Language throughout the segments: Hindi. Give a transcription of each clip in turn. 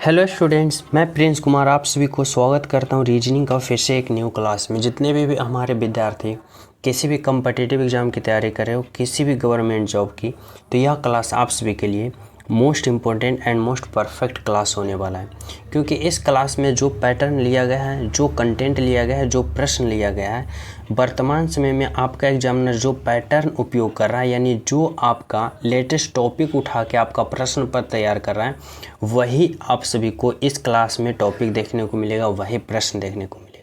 हेलो स्टूडेंट्स, मैं प्रिंस कुमार आप सभी को स्वागत करता हूं रीजनिंग का फिर से एक न्यू क्लास में। जितने भी हमारे विद्यार्थी किसी भी कम्पिटिटिव एग्ज़ाम की तैयारी कर रहे हो, किसी भी गवर्नमेंट जॉब की, तो यह क्लास आप सभी के लिए most important and most perfect class होने वाला है। क्योंकि इस क्लास में जो पैटर्न लिया गया है, जो कंटेंट लिया गया है, जो प्रश्न लिया गया है, वर्तमान समय में आपका एग्जामिनर जो पैटर्न उपयोग कर रहा है, यानी जो आपका लेटेस्ट टॉपिक उठा के आपका प्रश्न पत्र तैयार कर रहा है, वही आप सभी को इस क्लास में टॉपिक देखने को मिलेगा, वही प्रश्न देखने को मिलेगा।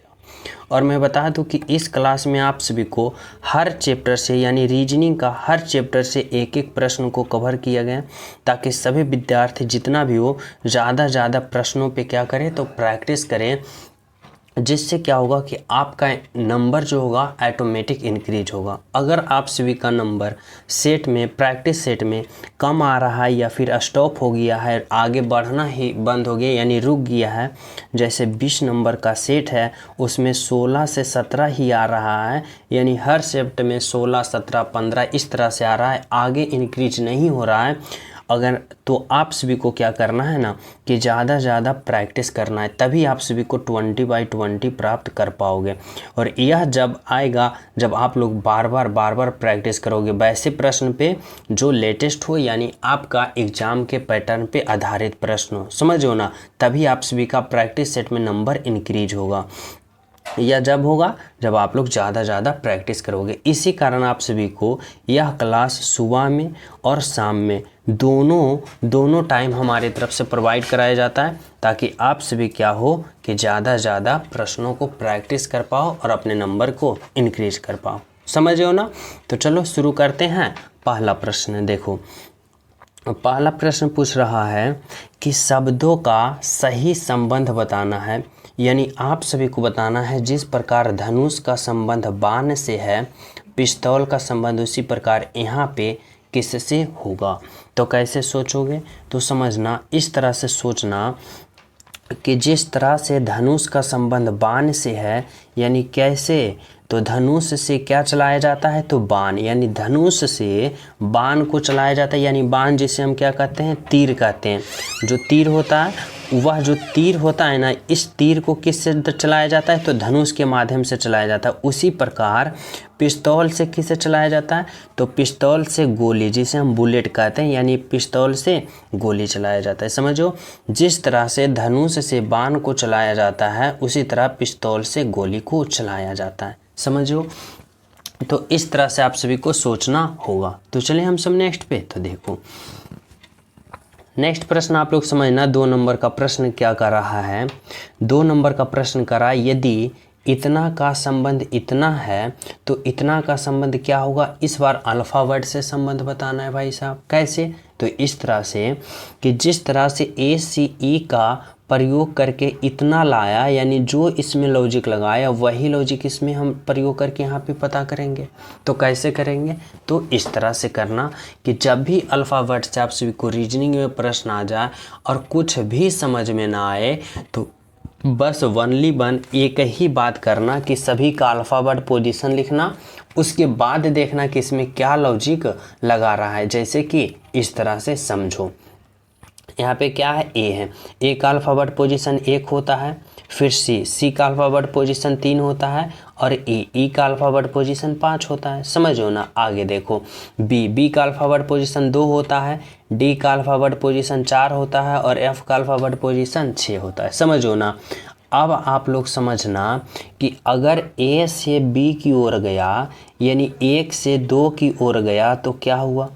और मैं बता दूं कि इस क्लास में आप सभी को हर चैप्टर से, यानी रीजनिंग का हर चैप्टर से एक एक प्रश्न को कवर किया गया, ताकि सभी विद्यार्थी जितना भी हो ज़्यादा प्रश्नों पे क्या करें, तो प्रैक्टिस करें, जिससे क्या होगा कि आपका नंबर जो होगा ऑटोमेटिक इंक्रीज होगा। अगर आप सभी का नंबर सेट में, प्रैक्टिस सेट में कम आ रहा है या फिर स्टॉप हो गया है, आगे बढ़ना ही बंद हो गया यानी रुक गया है, जैसे 20 नंबर का सेट है उसमें 16 से 17 ही आ रहा है, यानी हर सेट में 16, 17, 15 इस तरह से आ रहा है, आगे इंक्रीज नहीं हो रहा है, अगर तो आप सभी को क्या करना है ना कि ज़्यादा प्रैक्टिस करना है, तभी आप सभी को 20/20 प्राप्त कर पाओगे। और यह जब आएगा जब आप लोग बार बार प्रैक्टिस करोगे वैसे प्रश्न पे जो लेटेस्ट हो, यानी आपका एग्ज़ाम के पैटर्न पे आधारित प्रश्न हो, समझो ना, तभी आप सभी का प्रैक्टिस सेट में नंबर इंक्रीज होगा। यह जब होगा जब आप लोग ज़्यादा प्रैक्टिस करोगे। इसी कारण आप सभी को यह क्लास सुबह में और शाम में दोनों टाइम हमारे तरफ से प्रोवाइड कराया जाता है, ताकि आप सभी क्या हो कि ज़्यादा प्रश्नों को प्रैक्टिस कर पाओ और अपने नंबर को इंक्रीज कर पाओ। समझ हो ना? तो चलो शुरू करते हैं। पहला प्रश्न देखो, पहला प्रश्न पूछ रहा है कि शब्दों का सही संबंध बताना है, यानी आप सभी को बताना है जिस प्रकार धनुष का संबंध बाण से है, पिस्तौल का संबंध उसी प्रकार यहाँ पे किससे होगा। तो कैसे सोचोगे, तो समझना, इस तरह से सोचना कि जिस तरह से धनुष का संबंध बाण से है, यानी कैसे, तो धनुष से क्या चलाया जाता है, तो बाण, यानी धनुष से बाण को चलाया जाता है, यानी बाण जिसे हम क्या कहते हैं, तीर कहते हैं। जो तीर होता है, वह जो तीर होता है ना, इस तीर को किससे चलाया जाता है, तो धनुष के माध्यम से चलाया जाता है। उसी प्रकार पिस्तौल से किससे चलाया जाता है, तो पिस्तौल से गोली, जिसे हम बुलेट कहते हैं, यानी पिस्तौल से गोली चलाया जाता है। समझो, जिस तरह से धनुष से बाण को चलाया जाता है, उसी तरह पिस्तौल से गोली को चलाया जाता है। समझो, तो इस तरह से आप सभी को सोचना होगा। तो चलिए हम सब नेक्स्ट पे, तो देखो नेक्स्ट प्रश्न आप लोग समझना। 2 नंबर का प्रश्न क्या कर रहा है, 2 नंबर का प्रश्न करा, यदि इतना का संबंध इतना है तो इतना का संबंध क्या होगा। इस बार अल्फ़ाबेट से संबंध बताना है भाई साहब। कैसे, तो इस तरह से कि जिस तरह से ACE का प्रयोग करके इतना लाया, यानी जो इसमें लॉजिक लगाया वही लॉजिक इसमें हम प्रयोग करके यहाँ पे पता करेंगे। तो कैसे करेंगे, तो इस तरह से करना कि जब भी अल्फ़ाबेट से आप सभी को रीजनिंग में प्रश्न आ जाए और कुछ भी समझ में ना आए, तो बस ओनली वन एक ही बात करना कि सभी का अल्फ़ाबेट पोजीशन लिखना, उसके बाद देखना कि इसमें क्या लॉजिक लगा रहा है। जैसे कि इस तरह से समझो, यहाँ पे क्या है, ए है, ए का अल्फ़ाबेट पोजीशन 1 होता है, फिर सी का अल्फ़ाबेट पोजीशन 3 होता है, और ई का अल्फ़ाबेट पोजीशन 5 होता है। समझो ना। आगे देखो, बी का अल्फ़ाबेट पोजीशन 2 होता है, डी का अल्फ़ाबेट पोजीशन 4 होता है, और एफ का अल्फ़ाबेट पोजीशन 6 होता है। समझो ना। अब आप लोग समझना कि अगर ए से बी की ओर गया, यानी 1 से 2 की ओर गया, तो क्या हुआ,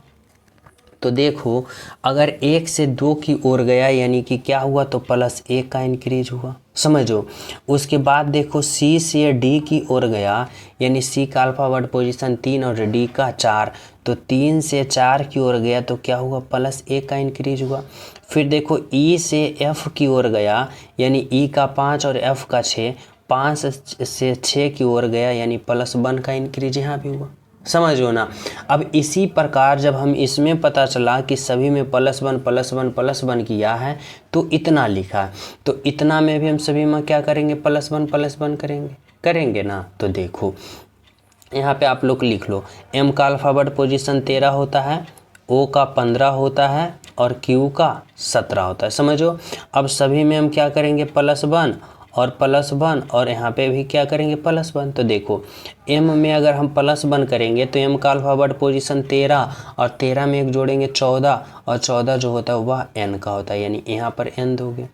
तो देखो, अगर 1 से 2 की ओर गया यानी कि क्या हुआ, तो +1 का इंक्रीज हुआ। समझो, उसके बाद देखो सी से डी की ओर गया, यानी सी का अल्फ़ाबेट पोजीशन 3 और डी का 4, तो 3 से 4 की ओर गया तो क्या हुआ, +1 का इंक्रीज हुआ। फिर देखो ई से एफ की ओर गया, यानी ई का 5 और एफ का 6, 5 से 6 की ओर गया, यानी +1 का इंक्रीज यहाँ भी हुआ। समझो ना। अब इसी प्रकार जब हम इसमें पता चला कि सभी में +1 किया है, तो इतना लिखा है, तो इतना में भी हम सभी में क्या करेंगे, +1 करेंगे ना। तो देखो यहाँ पे आप लोग लिख लो, एम का अल्फ़ाबेट पोजीशन 13 होता है, ओ का 15 होता है, और Q का 17 होता है। समझो, अब सभी में हम क्या करेंगे, +1 और +1 और यहाँ पे भी क्या करेंगे, +1। तो देखो M में अगर हम +1 करेंगे तो M का अल्फ़ाबेट पोजीशन 13 और 13 में एक जोड़ेंगे 14 और 14 जो होता है वह N का होता है, यानी यहाँ पर N दोगे।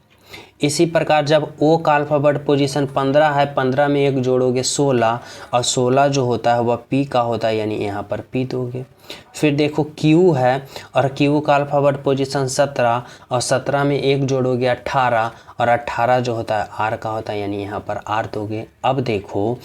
इसी प्रकार जब O का अल्फ़ाबेट पोजीशन 15 है, 15 में एक जोड़ोगे 16 और 16 जो होता है वह P का होता है, यानी यहाँ पर P दोगे। फिर देखो Q है और Q का अल्फ़ाबेट पोजीशन 17 और 17 में एक जोड़ोगे 18 और 18 जो होता है R का होता है, यानी यहाँ पर R दोगे। अब देखो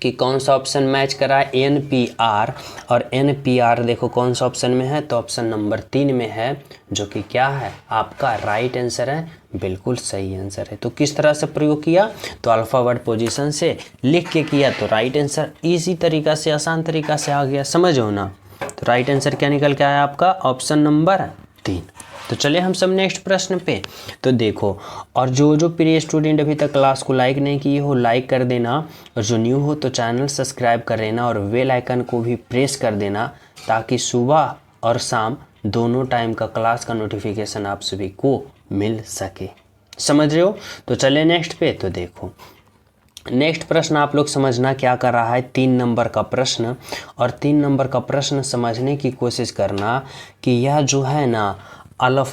कि कौन सा ऑप्शन मैच करा है, NPR और NPR देखो कौन सा ऑप्शन में है, तो ऑप्शन नंबर 3 में है, जो कि क्या है आपका राइट आंसर है, बिल्कुल सही आंसर है। तो किस तरह से प्रयोग किया, तो अल्फ़ाबेट पोजीशन से लिख के किया, तो राइट आंसर इजी तरीका से, आसान तरीका से आ गया, समझो ना। तो राइट आंसर क्या निकल के आया आपका, ऑप्शन नंबर 3। तो चलिए हम सब नेक्स्ट प्रश्न पे। तो देखो, और जो प्रिय स्टूडेंट अभी तक क्लास को लाइक नहीं किए हो, लाइक कर देना, और जो न्यू हो तो चैनल सब्सक्राइब कर लेना और बेल आइकन को भी प्रेस कर देना, ताकि सुबह और शाम दोनों टाइम का क्लास का नोटिफिकेशन आप सभी को मिल सके। समझ रहे हो। तो चलिए नेक्स्ट पे। तो देखो नेक्स्ट प्रश्न आप लोग समझना क्या कर रहा है, 3 नंबर का प्रश्न। और 3 नंबर का प्रश्न समझने की कोशिश करना कि यह जो है ना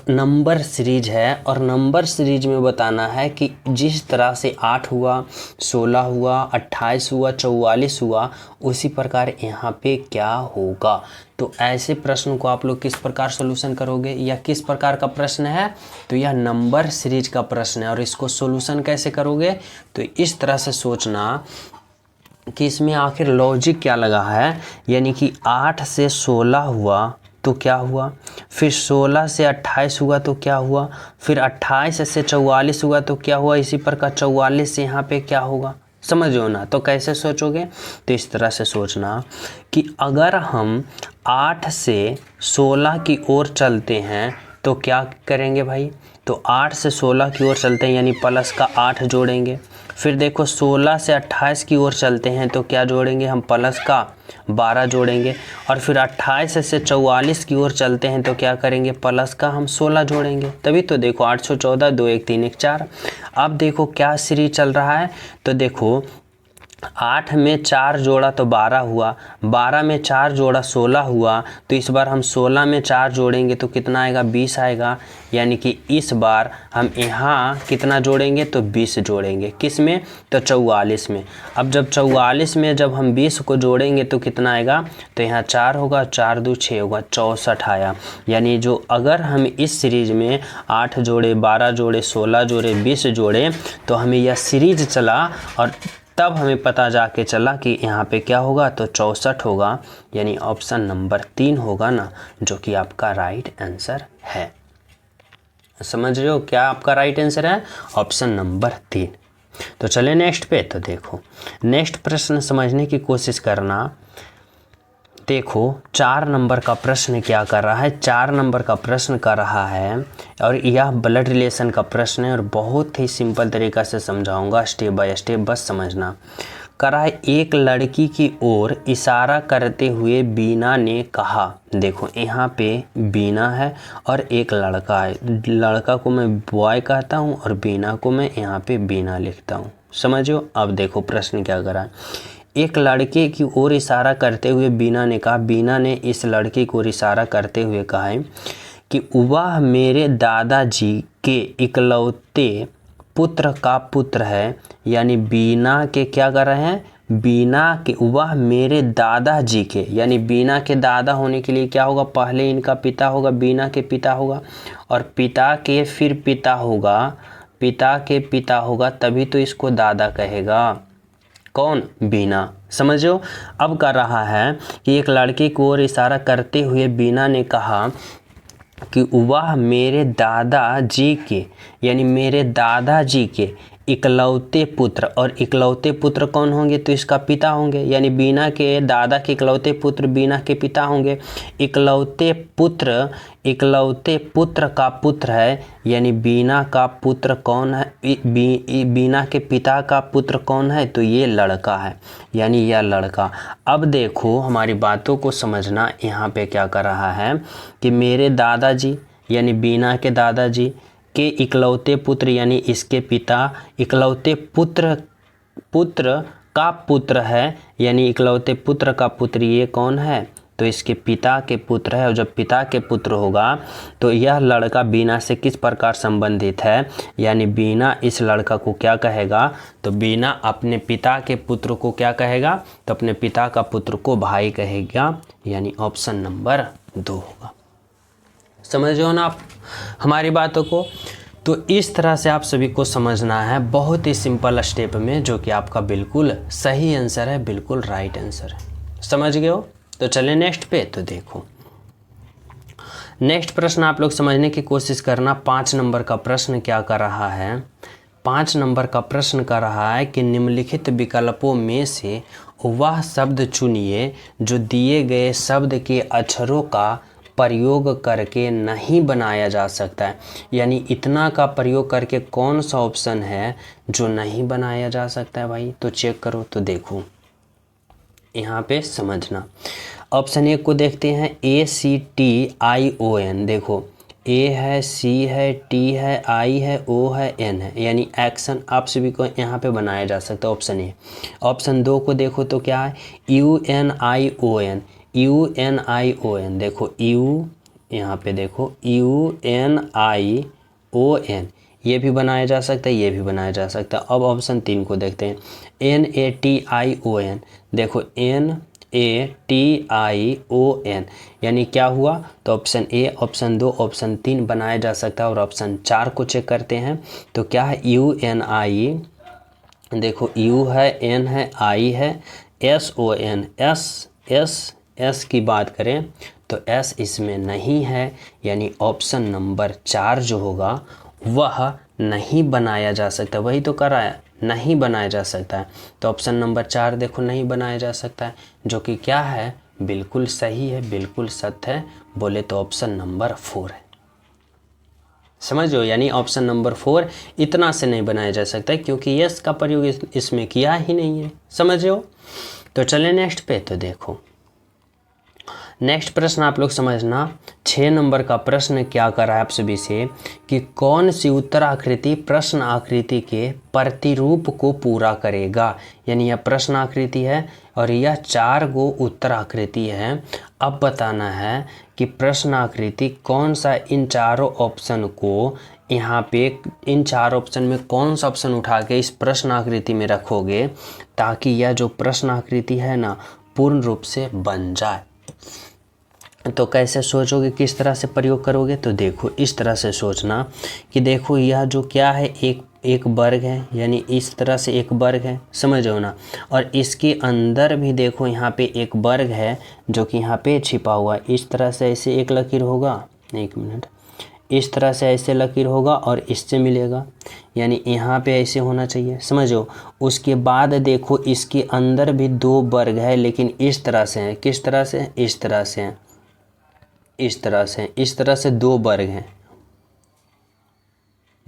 नंबर सीरीज है, और नंबर सीरीज में बताना है कि जिस तरह से 8 हुआ, 16 हुआ, 28 हुआ, 44 हुआ, उसी प्रकार यहाँ पे क्या होगा। तो ऐसे प्रश्न को आप लोग किस प्रकार सॉल्यूशन करोगे, या किस प्रकार का प्रश्न है, तो यह नंबर सीरीज का प्रश्न है। और इसको सॉल्यूशन कैसे करोगे, तो इस तरह से सोचना कि इसमें आखिर लॉजिक क्या लगा है, यानी कि 8 से 16 हुआ तो क्या हुआ, फिर 16 से 28 हुआ तो क्या हुआ, फिर 28 से 44 हुआ तो क्या हुआ, इसी प्रकार 44 से यहाँ पे क्या होगा। समझो ना। तो कैसे सोचोगे, तो इस तरह से सोचना कि अगर हम 8 से 16 की ओर चलते हैं तो क्या करेंगे भाई, तो 8 से 16 की ओर चलते हैं, यानी प्लस का 8 जोड़ेंगे। फिर देखो 16 से 28 की ओर चलते हैं तो क्या जोड़ेंगे, हम प्लस का 12 जोड़ेंगे। और फिर 28 से 44 की ओर चलते हैं तो क्या करेंगे, प्लस का हम 16 जोड़ेंगे। तभी तो देखो 814 2 1 3 1 4। अब देखो क्या सीरीज चल रहा है, तो देखो 8 में 4 जोड़ा तो 12 हुआ, 12 में 4 जोड़ा 16 हुआ। तो इस बार हम 16 में 4 जोड़ेंगे तो कितना आएगा, 20 आएगा। यानी कि इस बार हम यहाँ कितना जोड़ेंगे, तो 20 जोड़ेंगे। किस में, तो 44 में। अब जब 44 में जब हम 20 को जोड़ेंगे तो कितना आएगा, तो यहाँ 4 होगा, 4 2 6 होगा, 64 आया। यानी जो अगर हम इस सीरीज में 8 जोड़े, 12 जोड़े, 16 जोड़े, 20 जोड़े, तो हमें यह सीरीज चला और तब हमें पता जाके चला कि यहाँ पे क्या होगा, तो 64 होगा। यानी ऑप्शन नंबर 3 होगा ना, जो कि आपका राइट आंसर है। समझ रहे हो क्या आपका राइट आंसर है, ऑप्शन नंबर 3। तो चले नेक्स्ट पे। तो देखो नेक्स्ट प्रश्न समझने की कोशिश करना। देखो 4 नंबर का प्रश्न क्या कर रहा है, 4 नंबर का प्रश्न कर रहा है, और यह ब्लड रिलेशन का प्रश्न है, और बहुत ही सिंपल तरीका से समझाऊंगा, स्टेप बाय स्टेप, बस समझना। कर रहा है, एक लड़की की ओर इशारा करते हुए बीना ने कहा। देखो यहाँ पे बीना है और एक लड़का है, लड़का को मैं बॉय कहता हूँ और बीना को मैं यहाँ पे बीना लिखता हूँ। समझो। अब देखो प्रश्न क्या कर रहा है, एक लड़के की ओर इशारा करते हुए बीना ने कहा, बीना ने इस लड़के की ओर इशारा करते हुए कहा है कि वह मेरे दादाजी के इकलौते पुत्र का पुत्र है। यानी बीना के क्या कर रहे हैं, बीना के, वह मेरे दादाजी के, यानी बीना के दादा होने के लिए क्या होगा, पहले इनका पिता होगा, बीना के पिता होगा, और पिता के फिर पिता होगा, पिता के पिता होगा, तभी तो इसको दादा कहेगा। कौन, बीना। समझो। अब कर रहा है कि एक लड़के की ओर इशारा करते हुए बीना ने कहा कि वह मेरे दादाजी के, यानी मेरे दादाजी के इकलौते पुत्र, और इकलौते पुत्र कौन होंगे, तो इसका पिता होंगे। यानी बीना के दादा के इकलौते पुत्र बीना के पिता होंगे। इकलौते पुत्र का पुत्र है, यानी बीना का पुत्र कौन है, बीना के पिता का पुत्र कौन है, तो ये लड़का है, यानी यह लड़का। अब देखो हमारी बातों को समझना, यहाँ पे क्या कर रहा है कि मेरे दादाजी, यानी बीना के दादाजी के इकलौते पुत्र यानी इसके पिता इकलौते पुत्र का पुत्र है, यानी इकलौते पुत्र का पुत्र ये कौन है, तो इसके पिता के पुत्र है। और जब पिता के पुत्र होगा तो यह लड़का बीना से किस प्रकार संबंधित है, यानी बीना इस लड़का को क्या कहेगा, तो बीना अपने पिता के पुत्र को क्या कहेगा, तो अपने पिता का पुत्र को भाई कहेगा, यानी ऑप्शन नंबर 2 होगा। समझ रहे हो ना आप हमारी बातों को। तो इस तरह से आप सभी को समझना है, बहुत ही सिंपल स्टेप में, जो कि आपका बिल्कुल सही आंसर है, बिल्कुल राइट आंसर है। समझ गए हो। तो चले नेक्स्ट पे। तो देखो नेक्स्ट प्रश्न आप लोग समझने की कोशिश करना। 5 नंबर का प्रश्न क्या कर रहा है, 5 नंबर का प्रश्न कर रहा है कि निम्नलिखित विकल्पों में से वह शब्द चुनिए जो दिए गए शब्द के अक्षरों का प्रयोग करके नहीं बनाया जा सकता है। यानी इतना का प्रयोग करके कौन सा ऑप्शन है जो नहीं बनाया जा सकता है भाई, तो चेक करो। तो देखो यहाँ पे समझना। ऑप्शन 1 को देखते हैं, ACTION। देखो A है, C है, T है, I है, O है, N है, यानी एक्शन आप सभी को यहाँ पे बनाया जा सकता है, ऑप्शन ए। ऑप्शन 2 को देखो तो क्या है, UNION। देखो U, यहाँ पे देखो UNION, ये भी बनाया जा सकता है, ये भी बनाया जा सकता है। अब ऑप्शन 3 को देखते हैं, NATION। देखो NATION, यानी क्या हुआ, तो ऑप्शन ए, ऑप्शन 2, ऑप्शन 3 बनाया जा सकता है। और ऑप्शन 4 को चेक करते हैं तो क्या है, UNI। देखो U है, N है, I है, SON। S की बात करें तो S इसमें नहीं है, यानी ऑप्शन नंबर 4 जो होगा वह नहीं बनाया जा सकता। वही तो कर रहा है, नहीं बनाया जा सकता है। तो ऑप्शन नंबर 4 देखो नहीं बनाया जा सकता है, जो कि क्या है, बिल्कुल सही है, बिल्कुल सत्य है। बोले तो ऑप्शन नंबर 4 है। समझो, यानी ऑप्शन नंबर 4 इतना से नहीं बनाया जा सकता है, क्योंकि यस का प्रयोग इसमें किया ही नहीं है। समझो। तो चले नेक्स्ट पे। तो देखो नेक्स्ट प्रश्न आप लोग समझना। 6 नंबर का प्रश्न क्या कर रहा है आप सभी से कि कौन सी उत्तराकृति प्रश्न आकृति के प्रतिरूप को पूरा करेगा। यानी यह प्रश्न आकृति है और यह 4 गो उत्तराकृति है। अब बताना है कि प्रश्न आकृति कौन सा इन चारों ऑप्शन को, यहाँ पे इन 4 ऑप्शन में कौन सा ऑप्शन उठा के इस प्रश्न आकृति में रखोगे, ताकि यह जो प्रश्न आकृति है ना पूर्ण रूप से बन जाए। तो कैसे सोचोगे, किस तरह से प्रयोग करोगे, तो देखो इस तरह से सोचना कि देखो यह जो क्या है, एक वर्ग है, यानी इस तरह से एक वर्ग है, समझो ना। और इसके अंदर भी देखो यहाँ पे एक वर्ग है जो कि यहाँ पे छिपा हुआ है। इस तरह से ऐसे एक लकीर होगा, एक मिनट, इस तरह से ऐसे लकीर होगा और इससे मिलेगा, यानी यहाँ पे ऐसे होना चाहिए, समझो। उसके बाद देखो इसके अंदर भी 2 वर्ग है, लेकिन इस तरह से हैं। किस तरह से, इस तरह से हैं, इस तरह से, इस तरह से 2 वर्ग हैं,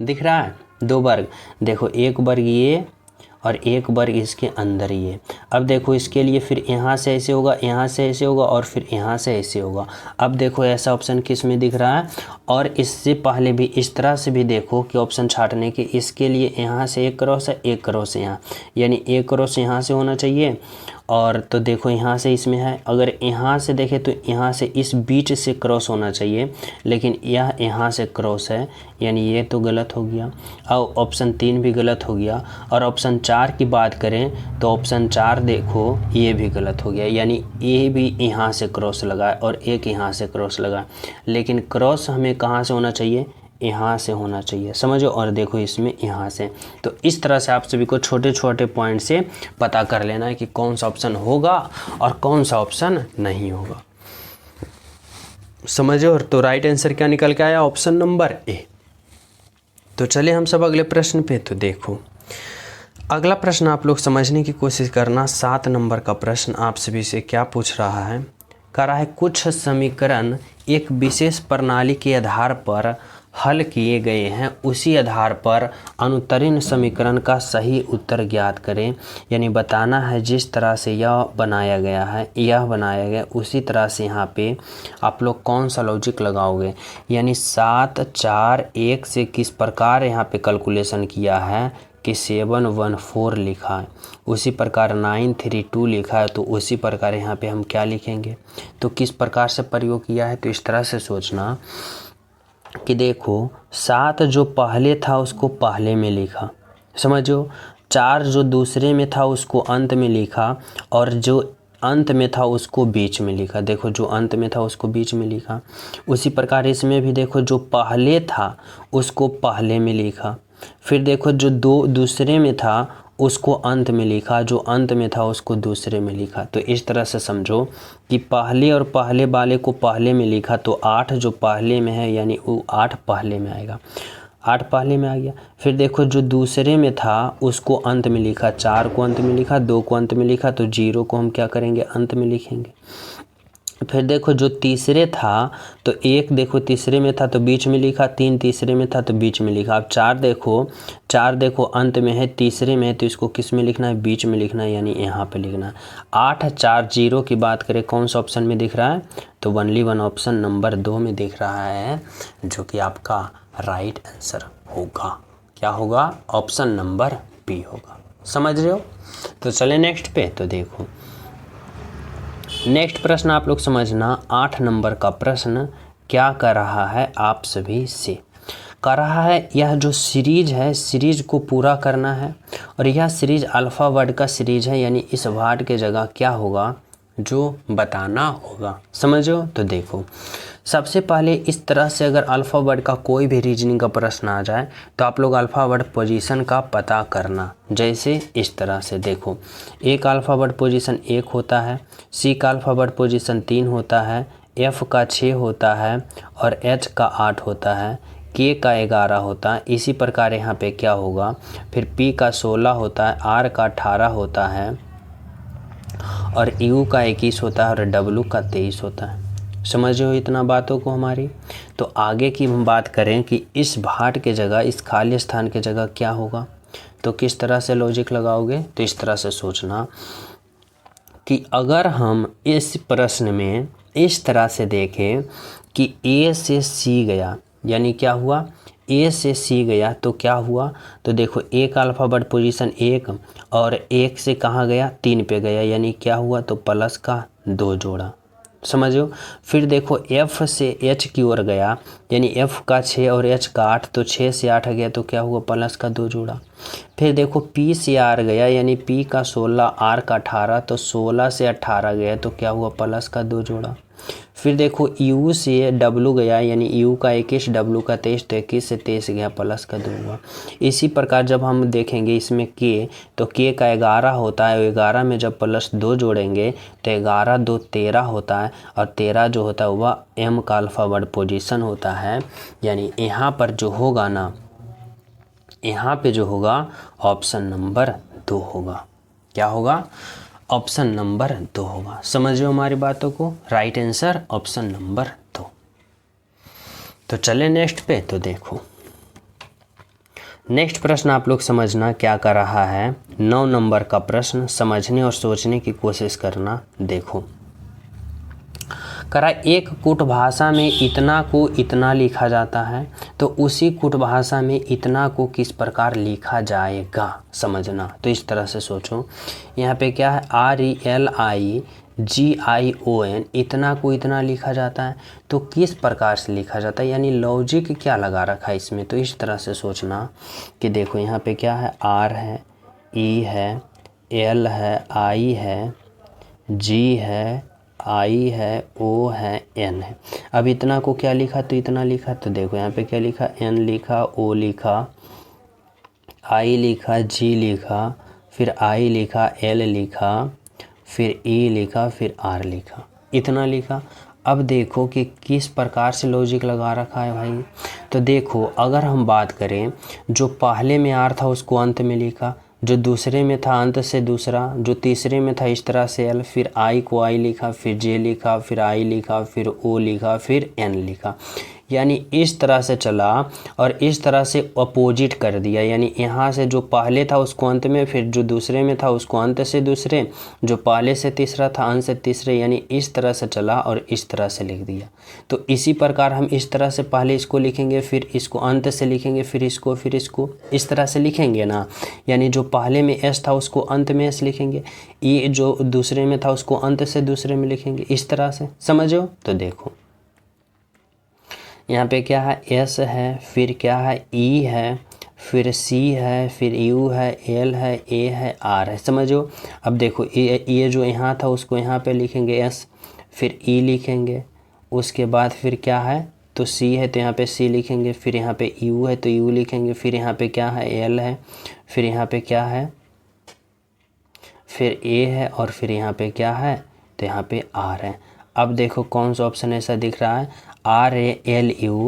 दिख रहा है 2 वर्ग। देखो एक वर्ग ये और एक वर्ग इसके अंदर ये। अब देखो इसके लिए फिर यहाँ से ऐसे होगा, यहाँ से ऐसे होगा और फिर यहाँ से ऐसे होगा। अब देखो ऐसा ऑप्शन किस में दिख रहा है। और इससे पहले भी इस तरह से भी देखो कि ऑप्शन छांटने के, इसके लिए यहाँ से एक क्रॉस है, एक क्रॉस यहाँ, यानी एक क्रॉस यहाँ से होना चाहिए। और तो देखो यहाँ से इसमें है, अगर यहाँ से देखें तो यहाँ से इस बीच से क्रॉस होना चाहिए, लेकिन यह यहाँ से क्रॉस है, यानी ये तो गलत हो गया। और ऑप्शन 3 भी गलत हो गया। और ऑप्शन 4 की बात करें तो ऑप्शन 4 देखो ये भी गलत हो गया, यानी ये भी यहाँ से क्रॉस लगा और एक यहाँ से क्रॉस लगा, लेकिन क्रॉस हमें कहाँ से होना चाहिए, यहाँ से होना चाहिए, समझो। और देखो इसमें यहाँ से। तो इस तरह से आप सभी को छोटे छोटे पॉइंट से पता कर लेना है कि कौन सा ऑप्शन होगा और कौन सा ऑप्शन नहीं होगा, समझो। और तो राइट आंसर क्या निकल के आया, ऑप्शन नंबर ए। तो चलिए हम सब अगले प्रश्न पे। तो देखो अगला प्रश्न आप लोग समझने की कोशिश करना। 7 नंबर का प्रश्न आप सभी से क्या पूछ रहा है, कह रहा है कुछ समीकरण एक विशेष प्रणाली के आधार पर हल किए गए हैं उसी आधार पर अनुत्तरीण समीकरण का सही उत्तर ज्ञात करें। यानी बताना है जिस तरह से यह बनाया गया उसी तरह से यहाँ पे आप लोग कौन सा लॉजिक लगाओगे। यानी 7 4 1 से किस प्रकार यहाँ पे कैलकुलेशन किया है कि 714 लिखा है, उसी प्रकार 932 लिखा है, तो उसी प्रकार यहाँ पे हम क्या लिखेंगे। तो किस प्रकार से प्रयोग किया है, तो इस तरह से सोचना कि देखो 7 जो पहले था उसको पहले में लिखा, समझो। 4 जो दूसरे में था उसको अंत में लिखा, और जो अंत में था उसको बीच में लिखा। देखो जो अंत में था उसको बीच में लिखा। उसी प्रकार इसमें भी देखो जो पहले था उसको पहले में लिखा। फिर देखो जो दूसरे में था उसको अंत में लिखा, जो अंत में था उसको दूसरे में लिखा। तो इस तरह से समझो कि पहले और पहले वाले को पहले में लिखा, तो 8 जो पहले में है यानी वो 8 पहले में आएगा, 8 पहले में आ गया। फिर देखो जो दूसरे में था उसको अंत में लिखा, 4 को अंत में लिखा, 2 को अंत में लिखा, तो 0 को हम क्या करेंगे, अंत में लिखेंगे। फिर देखो जो तीसरे था तो 1 देखो तीसरे में था तो बीच में लिखा, 3 तीसरे में था तो बीच में लिखा। अब 4 देखो अंत में है, तीसरे में है, तो इसको किस में लिखना है, बीच में लिखना है, यानी यहाँ पे लिखना है। 8 4 0 की बात करें कौन सा ऑप्शन में दिख रहा है, तो ओनली वन ऑप्शन नंबर 2 में दिख रहा है, जो कि आपका राइट आंसर होगा। क्या होगा, ऑप्शन नंबर बी होगा। समझ रहे हो। तो चले नेक्स्ट पे। तो देखो नेक्स्ट प्रश्न आप लोग समझना, 8 नंबर का प्रश्न क्या कर रहा है आप सभी से, कर रहा है यह जो सीरीज है, सीरीज को पूरा करना है, और यह सीरीज अल्फ़ा वर्ड का सीरीज है, यानी इस वर्ड के जगह क्या होगा जो बताना होगा। समझो। तो देखो सबसे पहले इस तरह से अगर अल्फ़ा वर्ड का कोई भी रीजनिंग का प्रश्न आ जाए तो आप लोग अल्फ़ा वर्ड पोजीशन का पता करना। जैसे इस तरह से देखो, एक अल्फ़ा वर्ड पोजीशन 1 होता है, सी का अल्फ़ा वर्ड पोजीशन 3 होता है, एफ का 6 होता है, और एच का 8 होता है, के का 11 होता है। इसी प्रकार यहाँ पे क्या होगा, फिर पी का 16 होता है, आर का 18 होता है, और यू का 21 होता है, और डब्लू का 23 होता है। समझ हो इतना बातों को हमारी। तो आगे की हम बात करें कि इस भाट के जगह, इस खाली स्थान के जगह क्या होगा, तो किस तरह से लॉजिक लगाओगे। तो इस तरह से सोचना कि अगर हम इस प्रश्न में इस तरह से देखें कि ए से सी गया, यानी क्या हुआ, ए से सी गया तो क्या हुआ, तो देखो एक अल्फ़ाबेट पोजीशन 1 और 1 से कहाँ गया, 3 पे गया, यानी क्या हुआ, तो प्लस का 2 जोड़ा। समझो। फिर देखो एफ से एच की ओर गया, यानी एफ का 6 और एच का 8, तो 6 से 8 गया तो क्या हुआ, प्लस का 2 जोड़ा। फिर देखो पी से आर गया, यानी पी का 16 आर का 18, तो 16 से 18 गया तो क्या हुआ, प्लस का 2 जोड़ा। फिर देखो यू से डब्लू गया, यानी यू का 21 डब्लू का 23, तो 21 से 23 गया, प्लस का 2 हुआ। इसी प्रकार जब हम देखेंगे इसमें के, तो के का 11 होता है, 11 में जब प्लस 2 जोड़ेंगे तो 11 2 13 होता है, और 13 जो होता है वह एम का अल्फ़ाबेट पोजीशन होता है। यानी यहाँ पर जो होगा ना, यहाँ पे जो होगा ऑप्शन नंबर 2 होगा। क्या होगा, ऑप्शन नंबर 2 होगा। समझिए हमारी बातों को, राइट आंसर ऑप्शन नंबर 2। तो चले नेक्स्ट पे। तो देखो नेक्स्ट प्रश्न आप लोग समझना क्या कर रहा है, 9 नंबर का प्रश्न समझने और सोचने की कोशिश करना। देखो करा, एक कुट भाषा में इतना को इतना लिखा जाता है, तो उसी कुट भाषा में इतना को किस प्रकार लिखा जाएगा, समझना। तो इस तरह से सोचो, यहाँ पे क्या है, RELIGION, इतना को इतना लिखा जाता है, तो किस प्रकार से लिखा जाता है, यानी लॉजिक क्या लगा रखा है इसमें। तो इस तरह से सोचना कि देखो यहाँ पे क्या है, R है, E है, L है, I है, G है, I है, O है, N है। अब इतना को क्या लिखा, तो इतना लिखा, तो देखो यहाँ पे क्या लिखा, N लिखा, O लिखा, I लिखा, G लिखा, फिर I लिखा, L लिखा, फिर E लिखा, फिर R लिखा, इतना लिखा। अब देखो कि किस प्रकार से लॉजिक लगा रखा है भाई। तो देखो अगर हम बात करें, जो पहले में R था उसको अंत में लिखा, जो दूसरे में था अंत से दूसरा, जो तीसरे में था इस तरह से L, फिर I को I लिखा, फिर J लिखा, फिर I लिखा, फिर O लिखा, फिर N लिखा। यानी इस तरह से चला और इस तरह से अपोजिट कर दिया, यानी यहाँ से जो पहले था उसको अंत में, फिर जो दूसरे में था उसको अंत से दूसरे, जो पहले से तीसरा था अंत से तीसरे, यानी इस तरह से चला और इस तरह से लिख दिया। तो इसी प्रकार हम इस तरह से पहले इसको लिखेंगे, फिर इसको अंत से लिखेंगे, फिर इसको इस तरह से लिखेंगे ना, यानी जो पहले में एस था उसको अंत में एस लिखेंगे, ये जो दूसरे में था उसको अंत से दूसरे में लिखेंगे, इस तरह से। समझो? तो देखो यहाँ पे क्या है, एस है, फिर क्या है, ई है, फिर सी है, फिर यू है, एल है, ए है, आर है। समझो? अब देखो ये जो यहाँ था उसको यहाँ पे लिखेंगे एस, फिर ई लिखेंगे, उसके बाद फिर क्या है, तो सी है तो यहाँ पे सी लिखेंगे, फिर यहाँ पे यू है तो यू लिखेंगे, फिर यहाँ पे क्या है, एल है, फिर यहाँ पे क्या है, फिर ए है, और फिर यहाँ पे क्या है, तो यहाँ पे आर है। अब देखो कौन सा ऑप्शन ऐसा दिख रहा है, RALUCES,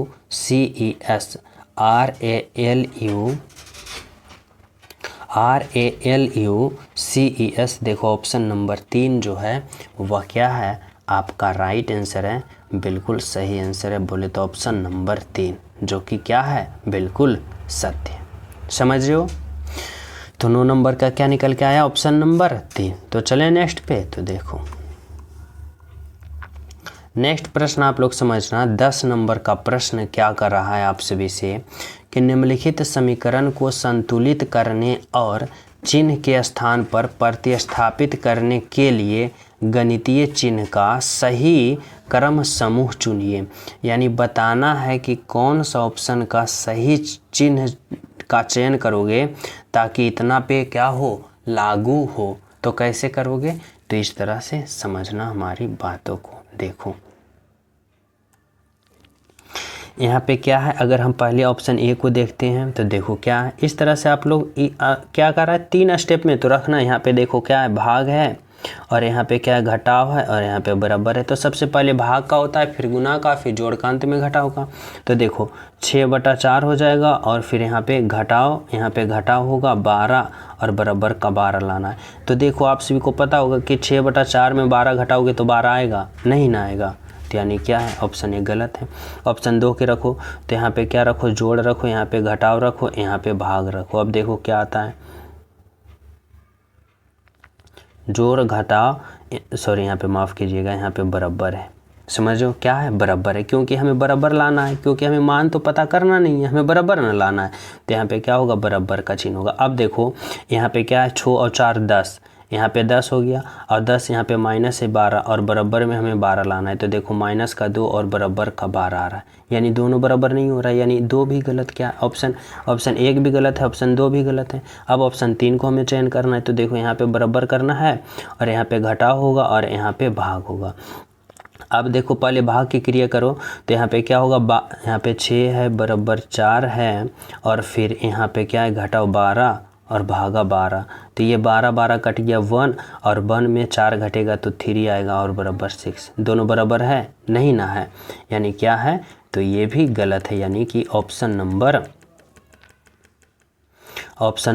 RALUCES। देखो ऑप्शन नंबर 3 जो है वह क्या है, आपका राइट आंसर है, बिल्कुल सही आंसर है। बोले तो ऑप्शन नंबर 3 जो कि क्या है, बिल्कुल सत्य। समझ रहे हो? तो 9 नंबर का क्या निकल के आया, ऑप्शन नंबर 3। तो चले नेक्स्ट पे। तो देखो नेक्स्ट प्रश्न आप लोग समझना, 10 नंबर का प्रश्न क्या कर रहा है आप सभी से कि निम्नलिखित समीकरण को संतुलित करने और चिन्ह के स्थान पर प्रतिस्थापित करने के लिए गणितीय चिन्ह का सही क्रम समूह चुनिए। यानी बताना है कि कौन सा ऑप्शन का सही चिन्ह का चयन करोगे ताकि इतना पे क्या हो, लागू हो। तो कैसे करोगे, तो इस तरह से समझना हमारी बातों को। देखो यहाँ पे क्या है, अगर हम पहले ऑप्शन ए को देखते हैं तो देखो क्या है, इस तरह से आप लोग क्या कर रहा है, 3 स्टेप में तो रखना। यहाँ पे देखो क्या है, भाग है, और यहाँ पे क्या है, घटाव है, और यहाँ पे बराबर है। तो सबसे पहले भाग का होता है, फिर गुना का, फिर जोड़ का, अंत में घटाव का। तो देखो 6/4 हो जाएगा, और फिर यहाँ पे घटाव होगा 12, और बराबर का 12 लाना है। तो देखो आप सभी को पता होगा कि 6/4 में 12 घटाओगे तो 12 आएगा, नहीं ना आएगा। तो यानी क्या है, ऑप्शन ए गलत है। ऑप्शन 2 के रखो, तो यहाँ पे क्या रखो, जोड़ रखो, यहाँ पे घटाव रखो, यहाँ पे भाग रखो। अब देखो क्या आता है, जोड़ घटाव, सॉरी यहाँ पे माफ़ कीजिएगा, यहाँ पे बराबर है। समझो क्या है, बराबर है, क्योंकि हमें बराबर लाना है, क्योंकि हमें मान तो पता करना नहीं है, हमें बराबर ना लाना है। तो यहाँ पे क्या होगा, बराबर का चिन्ह होगा। अब देखो यहाँ पे क्या है, 6 और 4 10, यहाँ पे 10 हो गया, और 10 यहाँ पे माइनस है 12, और बराबर में हमें 12 लाना है। तो देखो माइनस का 2 और बराबर का 12 आ रहा है, यानी दोनों बराबर नहीं हो रहा है, यानी 2 भी गलत। क्या ऑप्शन 1 भी गलत है, ऑप्शन 2 भी गलत है। अब ऑप्शन 3 को हमें चयन करना है। तो देखो यहाँ पे बराबर करना है, और यहाँ पे घटाव होगा, और यहाँ पे भाग होगा। अब देखो पहले भाग की क्रिया करो, तो यहाँ पे क्या होगा, यहाँ पे 6 है, बराबर 4 है, और फिर यहाँ पे क्या है, घटाव 12 और भागा 12। तो ये 12 कट गया 1, और 1 में 4 घटेगा तो 3 आएगा, और बराबर 6। दोनों बराबर है, नहीं ना है, यानी क्या है, तो ये भी गलत है, यानी कि ऑप्शन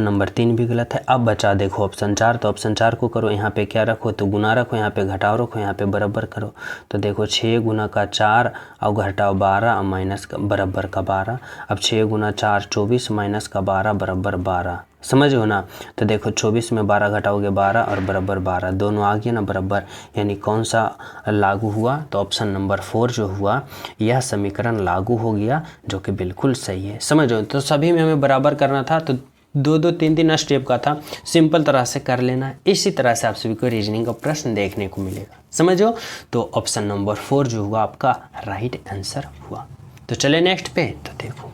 नंबर 3 भी गलत है। अब बचा देखो ऑप्शन 4, तो ऑप्शन 4 को करो, यहाँ पे क्या रखो, तो गुना रखो, यहाँ पे घटाव रखो, यहाँ पे बराबर करो। तो देखो 6 गुना का 4 और घटाव 12 और माइनस का बराबर का 12। अब 6 गुना 4 24, माइनस का 12 बराबर 12। समझ हो ना? तो देखो 24 में 12 घटाओगे 12, और बराबर 12, दोनों आ गए ना बराबर, यानी कौन सा लागू हुआ, तो ऑप्शन नंबर 4 जो हुआ, यह समीकरण लागू हो गया, जो कि बिल्कुल सही है। समझो? तो सभी में हमें बराबर करना था, तो 2-2 3-3 स्टेप का था, सिंपल तरह से कर लेना। इसी तरह से आप सभी को रीजनिंग का प्रश्न देखने को मिलेगा। समझो? तो ऑप्शन नंबर 4 जो हुआ आपका राइट आंसर हुआ। तो चले नेक्स्ट पे। तो देखो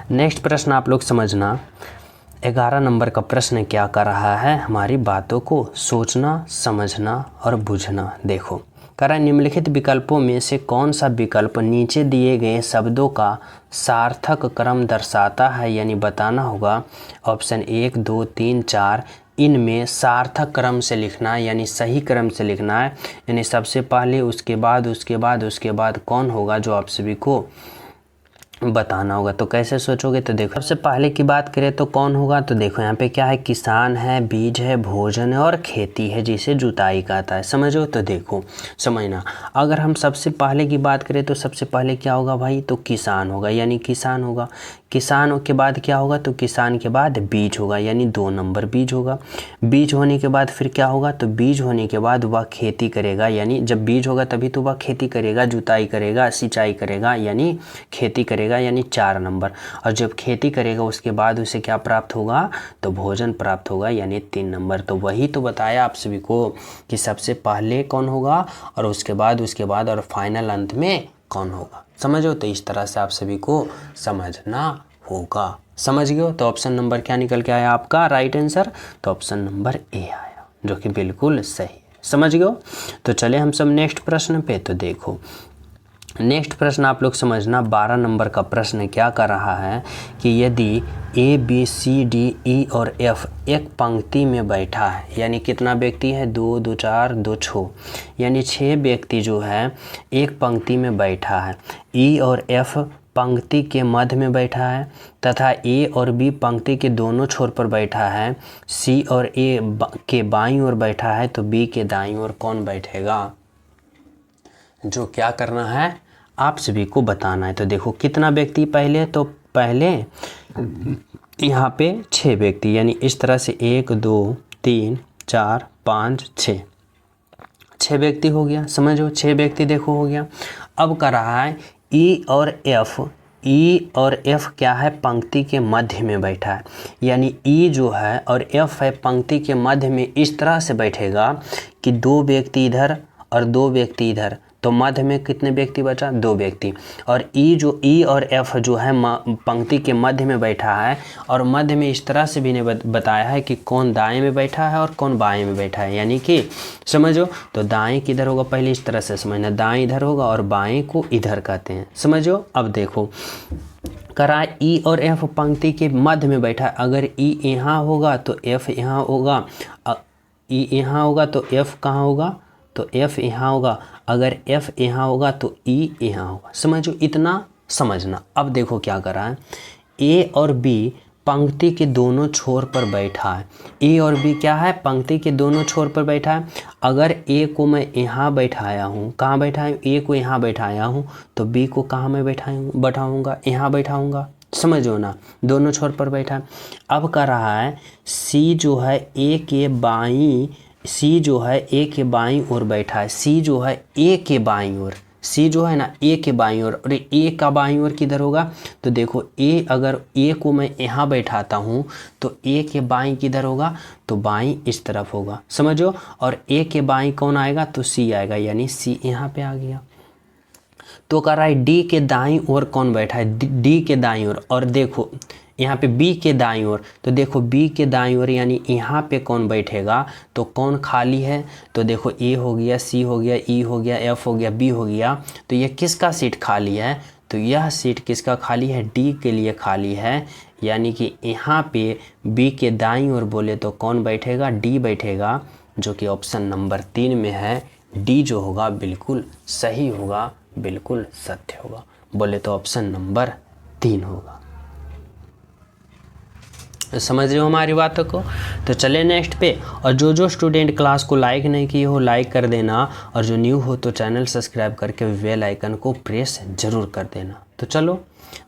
नेक्स्ट प्रश्न आप लोग समझना, 11 नंबर का प्रश्न क्या कर रहा है, हमारी बातों को सोचना, समझना और बुझना। देखो कह रहा है, निम्नलिखित विकल्पों में से कौन सा विकल्प नीचे दिए गए शब्दों का सार्थक क्रम दर्शाता है, यानी बताना होगा। ऑप्शन 1 2 3 4 इनमें सार्थक क्रम से लिखना है, यानी सही क्रम से लिखना है, यानी सबसे पहले उसके बाद उसके बाद उसके बाद कौन होगा, जो आप सभी को बताना होगा। तो कैसे सोचोगे, तो देखो सबसे पहले की बात करें तो कौन होगा, तो देखो यहाँ पे क्या है, किसान है, बीज है, भोजन है और खेती है जिसे जुताई कहता है। समझो, तो देखो समझना, अगर हम सबसे पहले की बात करें तो सबसे पहले क्या होगा भाई, तो किसान होगा, यानी किसान होगा। किसान के बाद क्या होगा, तो किसान के बाद बीज होगा, यानी 2 नंबर बीज होगा। बीज होने के बाद फिर क्या होगा, तो बीज होने के बाद वह खेती करेगा, यानी जब बीज होगा तभी तो वह खेती करेगा, जुताई करेगा, सिंचाई करेगा, यानी खेती करेगा, यानी 4 नंबर। और जब खेती करेगा उसके बाद उसे क्या प्राप्त होगा, तो भोजन प्राप्त होगा, यानी 3 नंबर। तो वही तो बताया आप सभी को कि सबसे पहले कौन होगा और उसके बाद और फाइनल अंत में कौन होगा। समझो, तो इस तरह से आप सभी को समझना होगा। समझ गए हो, तो ऑप्शन नंबर क्या निकल के आया आपका राइट आंसर, तो ऑप्शन नंबर ए आया, जो कि बिल्कुल सही है। समझ गए हो, तो चले हम सब नेक्स्ट प्रश्न पे। तो देखो नेक्स्ट प्रश्न आप लोग समझना, 12 नंबर का प्रश्न क्या कर रहा है कि यदि A B C D E और एफ एक पंक्ति में बैठा है, यानी कितना व्यक्ति है, 2 2 4 2 6, यानी 6 व्यक्ति जो है एक पंक्ति में बैठा है। ई और एफ पंक्ति के मध्य में बैठा है तथा ए और बी पंक्ति के दोनों छोर पर बैठा है। सी और ए के बाईं ओर बैठा है, तो बी के दाईं ओर कौन बैठेगा, जो क्या करना है आप सभी को बताना है। तो देखो कितना व्यक्ति पहले, तो पहले यहाँ पे 6 व्यक्ति, यानी इस तरह से 1 2 3 4 5 6 व्यक्ति हो गया। समझो 6 व्यक्ति देखो हो गया। अब कर रहा है ई और एफ क्या है, पंक्ति के मध्य में बैठा है, यानी ई जो है और एफ है पंक्ति के मध्य में इस तरह से बैठेगा कि 2 व्यक्ति इधर और 2 व्यक्ति इधर, तो मध्य में कितने व्यक्ति बचा, 2 व्यक्ति। और ई और एफ जो है पंक्ति के मध्य में बैठा है, और मध्य में इस तरह से भी ने बताया है कि कौन दाएं में बैठा है और कौन बाएं में बैठा है, यानी कि समझो, तो दाएं किधर होगा, पहले इस तरह से समझना, दाएं इधर होगा और बाएं को इधर कहते हैं। समझो, अब देखो करा ई और एफ पंक्ति के मध्य में बैठा है। अगर ई यहाँ होगा तो एफ यहाँ होगा, ई यहाँ होगा तो एफ कहाँ होगा, तो एफ यहाँ होगा। अगर एफ यहाँ होगा तो ई यहाँ होगा। समझो, इतना समझना। अब देखो क्या कर रहा है, ए और बी पंक्ति के दोनों छोर पर बैठा है। ए और बी क्या है, पंक्ति के दोनों छोर पर बैठा है। अगर ए को मैं यहाँ बैठाया हूँ, कहाँ बैठाया हूँ, ए को यहाँ बैठाया हूँ, तो बी को कहाँ मैं बैठाऊँगा, यहाँ बैठाऊँगा। समझो ना, दोनों छोर पर बैठा है। अब कर रहा है सी जो है ए के बाईं, सी जो है ए के बाईं ओर बैठा है। सी जो है ए के बाईं ओर, सी जो है ना ए के बाईं ओर, और ए का बाईं ओर किधर होगा, तो देखो ए, अगर ए को मैं यहाँ बैठाता हूँ तो ए के बाईं किधर होगा, तो बाईं इस तरफ होगा। समझो, और ए के बाईं कौन आएगा, तो सी आएगा, यानी सी यहाँ पे आ गया। तो कह रहा है डी के दाईं ओर कौन बैठा है, डी के दाईं ओर, और देखो यहाँ पे बी के दाईं ओर, तो देखो बी के दाईं ओर यानी यहाँ पे कौन बैठेगा, तो कौन खाली है, तो देखो ए हो गया, सी हो गया, ई हो गया, एफ हो गया, बी हो गया। तो ये किसका सीट खाली है, तो यह सीट किसका खाली है, डी के लिए खाली है। यानी कि यहाँ पे बी के दाईं ओर बोले तो कौन बैठेगा, डी बैठेगा, जो कि ऑप्शन नंबर 3 में है। डी जो होगा बिल्कुल सही होगा, बिल्कुल सत्य होगा, बोले तो ऑप्शन नंबर 3 होगा। समझ रहे हो हमारी बातों को। तो चले नेक्स्ट पे, और जो स्टूडेंट क्लास को लाइक नहीं किए हो लाइक कर देना, और जो न्यू हो तो चैनल सब्सक्राइब करके बेल आइकन को प्रेस जरूर कर देना। तो चलो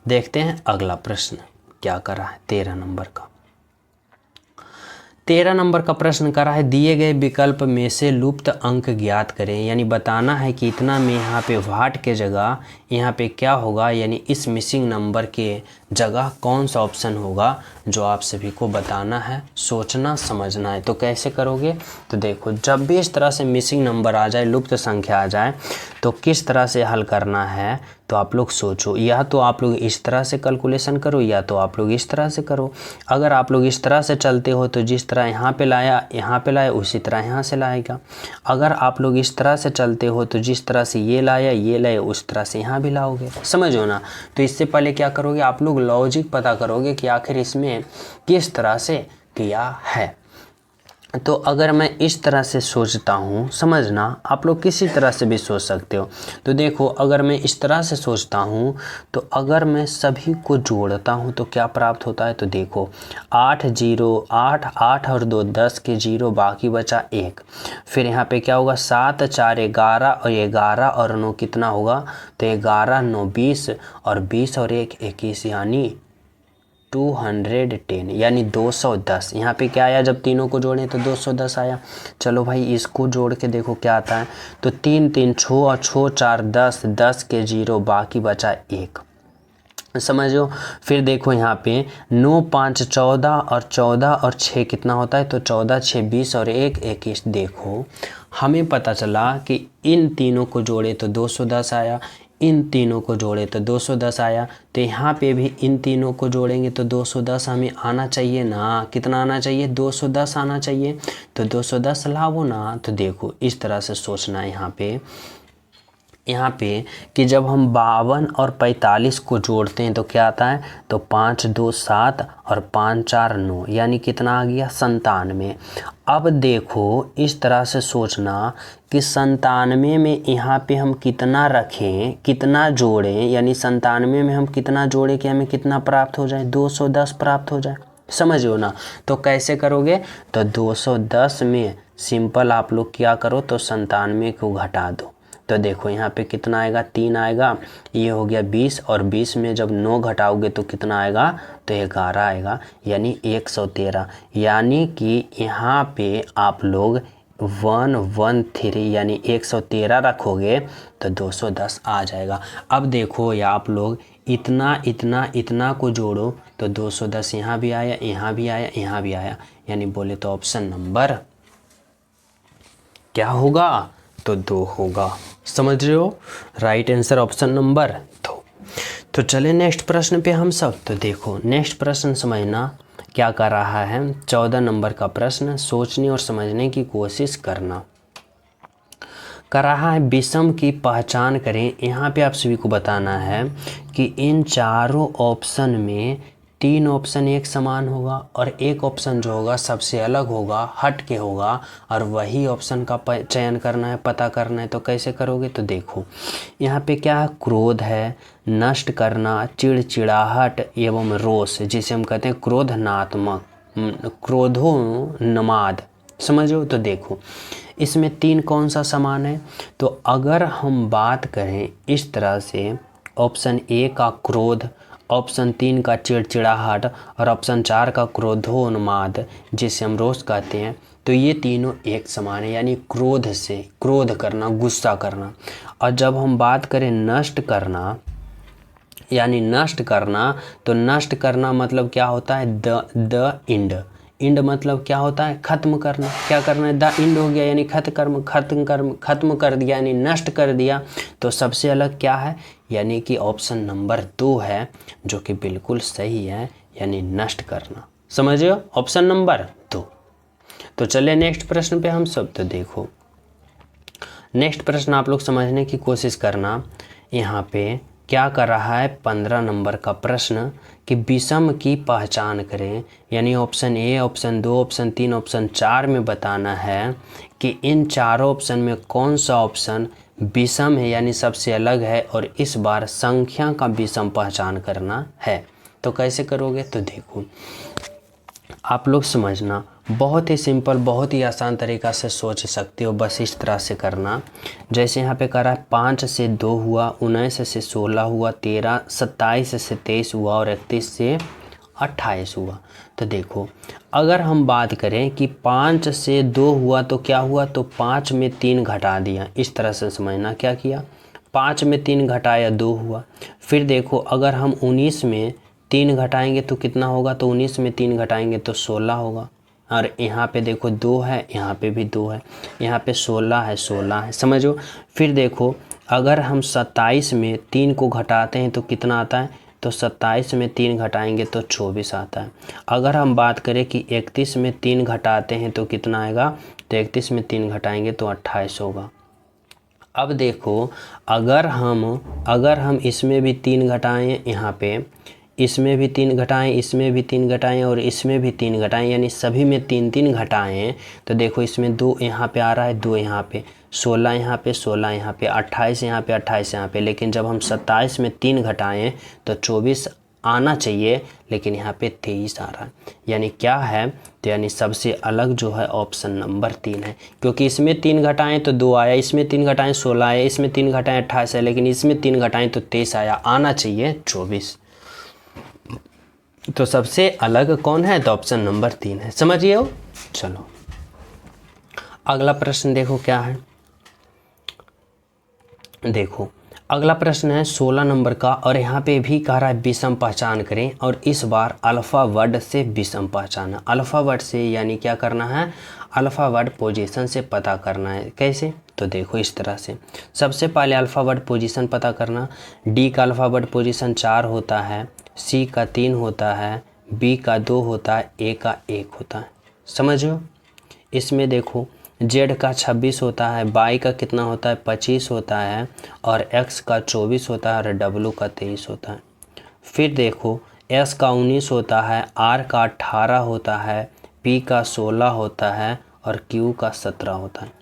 देखते हैं अगला प्रश्न क्या कर रहा है। 13 नंबर का 13 नंबर का प्रश्न कर रहा है, दिए गए विकल्प में से लुप्त अंक ज्ञात करें। यानी बताना है कि इतना में यहाँ पे व्हाट के जगह यहाँ पे क्या होगा, यानी इस मिसिंग नंबर के जगह कौन सा ऑप्शन होगा, जो आप सभी को बताना है, सोचना समझना है। तो कैसे करोगे, तो देखो जब भी इस तरह से मिसिंग नंबर आ जाए, लुप्त संख्या आ जाए, तो किस तरह से हल करना है, तो आप लोग सोचो। या तो आप लोग इस तरह से कैलकुलेशन करो, या तो आप लोग इस तरह से करो। अगर आप लोग इस तरह से चलते हो तो जिस तरह यहाँ पे लाया उसी तरह यहाँ से लाएगा। अगर आप लोग इस तरह से चलते हो तो जिस तरह से ये लाया उस तरह से यहाँ भी लाओगे। समझो ना। तो इससे पहले क्या करोगे, आप लोग लॉजिक पता करोगे कि आखिर इसमें किस तरह से किया है। तो अगर मैं इस तरह से सोचता हूँ, समझना, आप लोग किसी तरह से भी सोच सकते हो। तो देखो, अगर मैं इस तरह से सोचता हूँ तो अगर मैं सभी को जोड़ता हूँ तो क्या प्राप्त होता है। तो देखो, 8 0 8 8 और 2 10 के 0, बाकी बचा 1। फिर यहाँ पे क्या होगा, 7 4 11 और 11 और 9 कितना होगा। तो 11 9 20 और 20 और 1 21, यानी 210, यानी 210। यहाँ पे क्या आया, जब तीनों को जोड़ें तो 210 आया। चलो भाई, इसको जोड़ के देखो क्या आता है। तो 3 3 6 और 6 4 10, 10 के 0, बाकी बचा 1। समझो। फिर देखो यहाँ पे 9 5 14 और 14 और 6 कितना होता है। तो 14 6 20 और 1 21। देखो, हमें पता चला कि इन तीनों को जोड़े तो 210 आया, इन तीनों को जोड़े तो 210 आया। तो यहाँ पे भी इन तीनों को जोड़ेंगे तो 210 हमें आना चाहिए ना। कितना आना चाहिए, 210 आना चाहिए। तो 210 लाओ ना। तो देखो, इस तरह से सोचना है यहाँ पे कि जब हम 52 और 45 को जोड़ते हैं तो क्या आता है। तो 5 2 7 और 5 4 9, यानी कितना आ गया, 97। अब देखो, इस तरह से सोचना कि 97 में यहाँ पे हम कितना रखें, कितना जोड़ें, यानी 97 में हम कितना जोड़ें कि हमें कितना प्राप्त हो जाए, 210 प्राप्त हो जाए। समझो ना। तो कैसे करोगे, तो 210 में सिंपल आप लोग क्या करो, तो 97 को घटा दो। तो देखो यहाँ पे कितना आएगा, 3 आएगा, ये हो गया 20, और 20 में जब 9 घटाओगे तो कितना आएगा, तो 11 आएगा, यानी 113। यानी कि यहाँ पे आप लोग 113 यानी 113 रखोगे तो 210 आ जाएगा। अब देखो, या आप लोग इतना इतना इतना को जोड़ो तो 210 यहाँ भी आया, यहाँ भी आया, यहाँ भी आया, यानी बोले तो ऑप्शन नंबर क्या होगा, तो 2 होगा। समझ रहे हो, राइट आंसर ऑप्शन नंबर 2। तो चले नेक्स्ट प्रश्न पे हम सब। तो देखो, नेक्स्ट प्रश्न समझना क्या कर रहा है। 14 नंबर का प्रश्न, सोचने और समझने की कोशिश करना कर रहा है। विषम की पहचान करें। यहाँ पे आप सभी को बताना है कि इन चारों ऑप्शन में 3 ऑप्शन एक समान होगा और एक ऑप्शन जो होगा सबसे अलग होगा, हट के होगा, और वही ऑप्शन का चयन करना है, पता करना है। तो कैसे करोगे, तो देखो यहाँ पे क्या है, क्रोध है, नष्ट करना, चिड़चिड़ाहट एवं रोष, जिसे हम कहते हैं क्रोधनात्मक, क्रोधोन्माद। समझो। तो देखो, इसमें 3 कौन सा समान है। तो अगर हम बात करें इस तरह से, ऑप्शन ए का क्रोध, ऑप्शन 3 का चिड़चिड़ाहट और ऑप्शन 4 का क्रोधोन्माद, जिसे हम रोष कहते हैं, तो ये तीनों एक समान है, यानी क्रोध से, क्रोध करना, गुस्सा करना। और जब हम बात करें नष्ट करना, यानी नष्ट करना, तो नष्ट करना मतलब क्या होता है, द इंड। इंड मतलब क्या होता है, खत्म करना। क्या करना है, द इंड हो गया, यानी खत्म कर दिया, यानी नष्ट कर दिया। तो सबसे अलग क्या है, यानी कि ऑप्शन नंबर 2 है, जो कि बिल्कुल सही है, यानी नष्ट करना। समझिए, ऑप्शन नंबर 2। तो चलिए नेक्स्ट प्रश्न पे हम सब। तो देखो, नेक्स्ट प्रश्न आप लोग समझने की कोशिश करना। यहाँ पे क्या कर रहा है, 15 नंबर का प्रश्न कि विषम की पहचान करें। यानी option A, option 2, option 3, option 4 में बताना है कि इन चारों ऑप्शन में कौन सा ऑप्शन विषम है, यानी सबसे अलग है, और इस बार संख्या का विषम पहचान करना है। तो कैसे करोगे, तो देखो आप लोग समझना, बहुत ही सिंपल, बहुत ही आसान तरीक़ा से सोच सकते हो। बस इस तरह से करना, जैसे यहाँ पे करा है 5 से 2 हुआ, 19 से 16 हुआ, 13 27 से 23 हुआ और 31 से 28 हुआ। तो देखो, अगर हम बात करें कि 5 से 2 हुआ तो क्या हुआ, तो 5 में 3 घटा दिया। इस तरह से समझना, क्या किया, 5 में 3 घटाया 2 हुआ। फिर देखो, अगर हम 19 में 3 घटाएंगे तो कितना होगा, तो 19 में 3 घटाएंगे तो 16 होगा। और यहाँ पे देखो 2 है, यहाँ पे भी 2 है, यहाँ पे 16 है, 16 है। समझो। फिर देखो, अगर हम 27 में 3 को घटाते हैं तो कितना आता है, तो 27 में 3 घटाएंगे तो 24 आता है। अगर हम बात करें कि 31 में 3 घटाते हैं तो कितना आएगा, तो 31 में 3 घटाएंगे तो 28 होगा। अब देखो, अगर हम इसमें भी 3 घटाएं, यहाँ पे इसमें भी 3 घटाएं, इसमें भी 3 घटाएं और इसमें भी 3 घटाएं, यानी सभी में 3 घटाएं। तो देखो इसमें 2 यहाँ पे आ रहा है, 2 यहाँ पे, 16 यहाँ पे, 16 यहाँ पे, 28 यहाँ पे, 28 यहाँ पे। लेकिन जब हम 27 में 3 घटाएं तो 24 आना चाहिए, लेकिन यहाँ पे 23 आ रहा है। यानी क्या है, तो यानी सबसे अलग जो है ऑप्शन नंबर 3 है, क्योंकि इसमें 3 घटाएं तो 2 आया, इसमें 3 घटाएं 16 आया, इसमें 3 घटाएं 28 है, लेकिन इसमें 3 घटाएं तो 23 आया, आना चाहिए 24। तो सबसे अलग कौन है, तो ऑप्शन नंबर 3 है। समझिए हो। चलो अगला प्रश्न देखो क्या है। देखो अगला प्रश्न है 16 नंबर का, और यहाँ पे भी कह रहा है विषम पहचान करें, और इस बार अल्फ़ा वर्ड से विषम पहचाना। अल्फ़ा वर्ड से यानी क्या करना है, अल्फ़ा वर्ड पोजीशन से पता करना है। कैसे, तो देखो इस तरह से। सबसे पहले अल्फ़ा वर्ड पोजीशन पता करना। डी का अल्फ़ा वर्ड पोजीशन 4 होता है, सी का 3 होता है, बी का 2 होता है, ए का 1 होता है। समझो। इसमें देखो जेड का 26 होता है, वाई का कितना होता है, 25 होता है, और एक्स का 24 होता है, और डब्लू का 23 होता है। फिर देखो एस का 19 होता है, आर का 18 होता है, पी का 16 होता है, और क्यू का 17 होता है।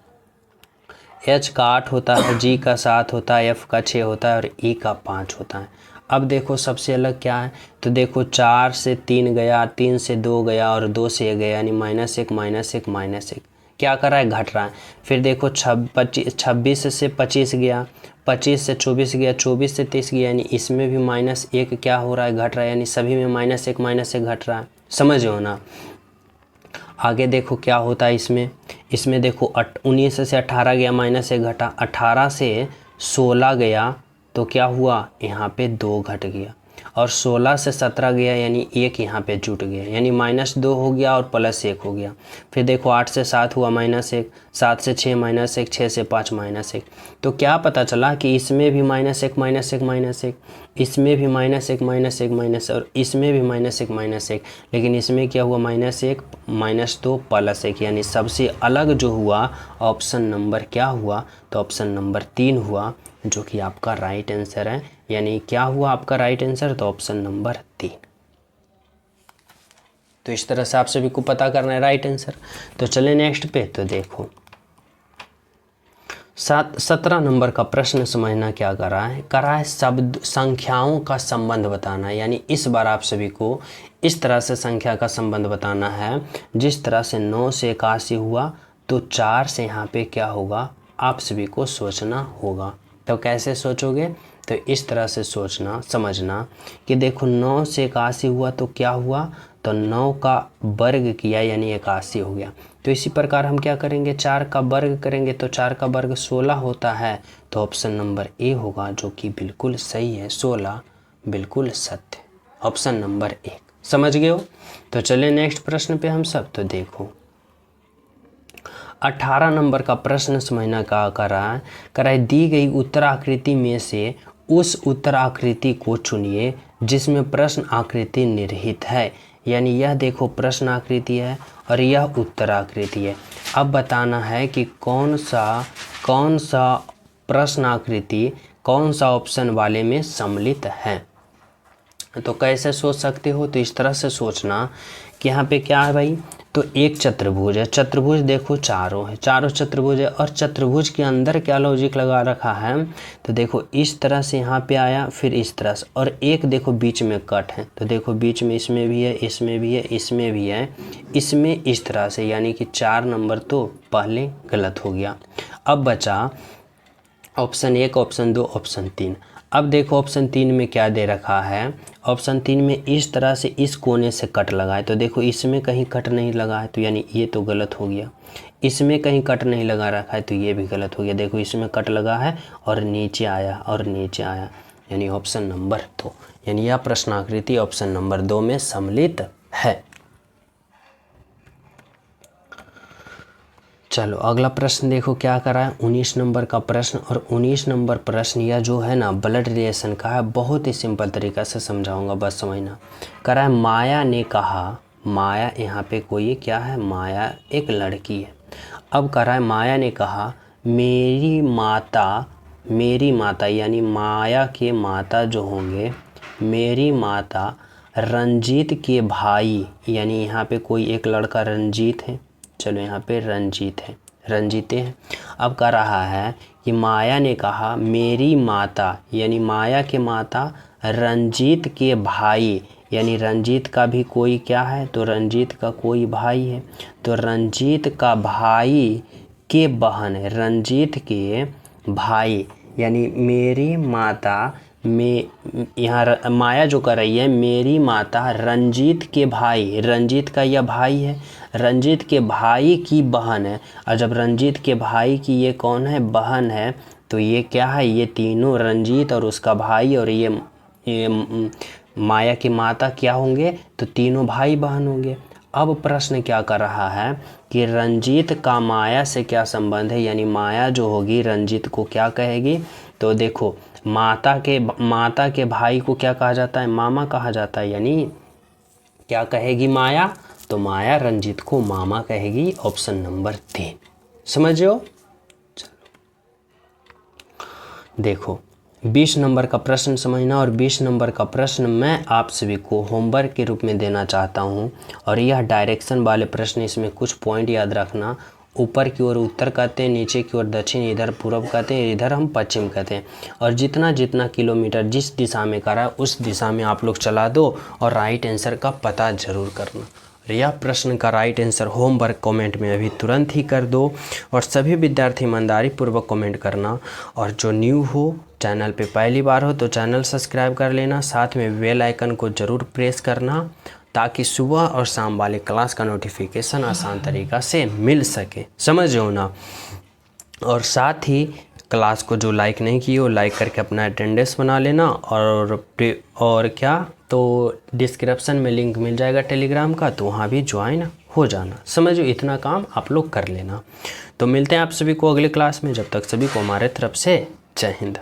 एच का 8 होता है, जी का 7 होता है, एफ का 6 होता है, और ई का 5 होता है। अब देखो सबसे अलग क्या है, तो देखो 4 से 3 गया, 3 से 2 गया, और 2 से 1 गया, यानी -1 -1 -1 क्या कर रहा है, घट रहा है। फिर देखो 26 से 25 गया, 25 से 24 गया, 24 से 23 गया, यानी इसमें भी -1 क्या हो रहा है, घट रहा है, यानी सभी में -1 -1 घट रहा है। समझ हो ना। आगे देखो क्या होता है इसमें देखो 19 से 18 गया, -1 घटा, 18 से 16 गया तो क्या हुआ, यहाँ पे 2 घट गया, और 16 से 17 गया, यानी 1 यहाँ पे जुट गया, यानी -2 हो गया और +1 हो गया। फिर देखो 8 से 7 हुआ -1, 7 से 6 -1, 6 से 5 -1। तो क्या पता चला कि इसमें भी -1 -1 -1, इसमें भी -1 -1 -1, और इसमें भी -1 -1, लेकिन इसमें क्या हुआ, -1 -2 +1, यानी सबसे अलग जो हुआ ऑप्शन नंबर क्या हुआ, तो ऑप्शन नंबर 3 हुआ, जो कि आपका राइट आंसर है। यानी क्या हुआ आपका राइट आंसर, तो ऑप्शन नंबर 3। तो इस तरह से आप सभी को पता करना है राइट आंसर। तो चले नेक्स्ट पे। तो देखो 17 नंबर का प्रश्न समझना क्या कर रहा है शब्द संख्याओं का संबंध बताना। यानी इस बार आप सभी को इस तरह से संख्या का संबंध बताना है, जिस तरह से 9 से 81 हुआ तो 4 से यहाँ पे क्या होगा, आप सभी को सोचना होगा। तो कैसे सोचोगे, तो इस तरह से सोचना समझना कि देखो 9 से 81 हुआ तो क्या हुआ, तो 9 का वर्ग किया यानी 81 हो गया। तो इसी प्रकार हम क्या करेंगे, 4 का वर्ग करेंगे तो 4 का वर्ग 16 होता है। तो ऑप्शन नंबर ए होगा, जो कि बिल्कुल सही है, 16 बिल्कुल सत्य, ऑप्शन नंबर 1। समझ गए हो। तो चलिए नेक्स्ट प्रश्न पे हम सब। तो देखो 18 नंबर का प्रश्न समझना क्या कर रहा है दी गई उत्तराकृति में से उस उत्तराकृति को चुनिए जिसमें प्रश्न आकृति निहित है। यानी यह देखो प्रश्न आकृति है और यह उत्तराकृति है। अब बताना है कि कौन सा प्रश्न आकृति कौन सा ऑप्शन वाले में सम्मिलित है। तो कैसे सोच सकते हो, तो इस तरह से सोचना कि यहाँ पे क्या है भाई, तो एक चतुर्भुज है, चतुर्भुज देखो चारों है, चारों चतुर्भुज है, और चतुर्भुज के अंदर क्या लॉजिक लगा रखा है, तो देखो इस तरह से यहाँ पे आया, फिर इस तरह से, और एक देखो बीच में कट है, तो देखो बीच में इसमें भी है, इसमें भी है, इसमें भी है, इसमें इस तरह से, यानी कि 4 नंबर तो पहले गलत हो गया। अब बचा ऑप्शन 1, ऑप्शन 2, ऑप्शन 3। अब देखो ऑप्शन 3 में क्या दे रखा है, ऑप्शन 3 में इस तरह से इस कोने से कट लगा है, तो देखो इसमें कहीं कट नहीं लगा है, तो यानी ये तो गलत हो गया। इसमें कहीं कट नहीं लगा रखा है, तो ये भी गलत हो गया। देखो इसमें कट लगा है और नीचे आया और नीचे आया, यानी ऑप्शन नंबर 2, यानी यह प्रश्नाकृति ऑप्शन नंबर 2 में सम्मिलित है। चलो अगला प्रश्न देखो क्या कर रहा है, 19 नंबर का प्रश्न। और 19 नंबर प्रश्न यह जो है ना ब्लड रिलेशन का है, बहुत ही सिंपल तरीका से समझाऊंगा, बस समझना। कर रहा है माया ने कहा, माया यहाँ पे कोई क्या है, माया एक लड़की है। अब कर रहा है माया ने कहा मेरी माता यानी माया के माता जो होंगे, मेरी माता रंजीत के भाई, यानी यहाँ पे कोई एक लड़का रंजीत है, चलो यहाँ पे रंजीत है, रंजीते हैं। अब कह रहा है कि माया ने कहा मेरी माता, यानी माया के माता रंजीत के भाई, यानी रंजीत का भी कोई क्या है, तो रंजीत का कोई भाई है, तो रंजीत का भाई के बहन है, रंजीत के भाई, यानी मेरी माता में, यहाँ माया जो कर रही है मेरी माता रंजीत के भाई, रंजीत का यह भाई है, रंजीत के भाई की बहन है। और जब रंजीत के भाई की ये कौन है, बहन है, तो ये क्या है, ये तीनों रंजीत और उसका भाई और ये माया की माता क्या होंगे, तो तीनों भाई बहन होंगे। अब प्रश्न क्या कर रहा है कि रंजीत का माया से क्या संबंध है, यानी माया जो होगी रंजीत को क्या कहेगी, तो देखो माता के भाई को क्या कहा जाता है, मामा कहा जाता है, यानी क्या कहेगी माया, तो माया रंजीत को मामा कहेगी। ऑप्शन नंबर 3 समझो। चलो देखो 20 नंबर का प्रश्न समझना, और 20 नंबर का प्रश्न मैं आप सभी को होमवर्क के रूप में देना चाहता हूं, और यह डायरेक्शन वाले प्रश्न, इसमें कुछ पॉइंट याद रखना। ऊपर की ओर उत्तर कहते हैं, नीचे की ओर दक्षिण, इधर पूर्व कहते हैं, इधर हम पश्चिम कहते हैं। और जितना जितना किलोमीटर जिस दिशा में करा उस दिशा में आप लोग चला दो, और राइट आंसर का पता ज़रूर करना। यह प्रश्न का राइट आंसर होमवर्क कमेंट में अभी तुरंत ही कर दो, और सभी विद्यार्थी ईमानदारी पूर्वक कमेंट करना। और जो न्यू हो, चैनल पे पहली बार हो, तो चैनल सब्सक्राइब कर लेना, साथ में बेल आइकन को ज़रूर प्रेस करना, ताकि सुबह और शाम वाले क्लास का नोटिफिकेशन आसान तरीक़ा से मिल सके, समझो ना। और साथ ही क्लास को जो लाइक नहीं किए हो, लाइक करके अपना अटेंडेंस बना लेना। और क्या, तो डिस्क्रिप्शन में लिंक मिल जाएगा टेलीग्राम का, तो वहाँ भी ज्वाइन हो जाना, समझो। इतना काम आप लोग कर लेना। तो मिलते हैं आप सभी को अगले क्लास में, जब तक सभी को हमारे तरफ से जय हिंद।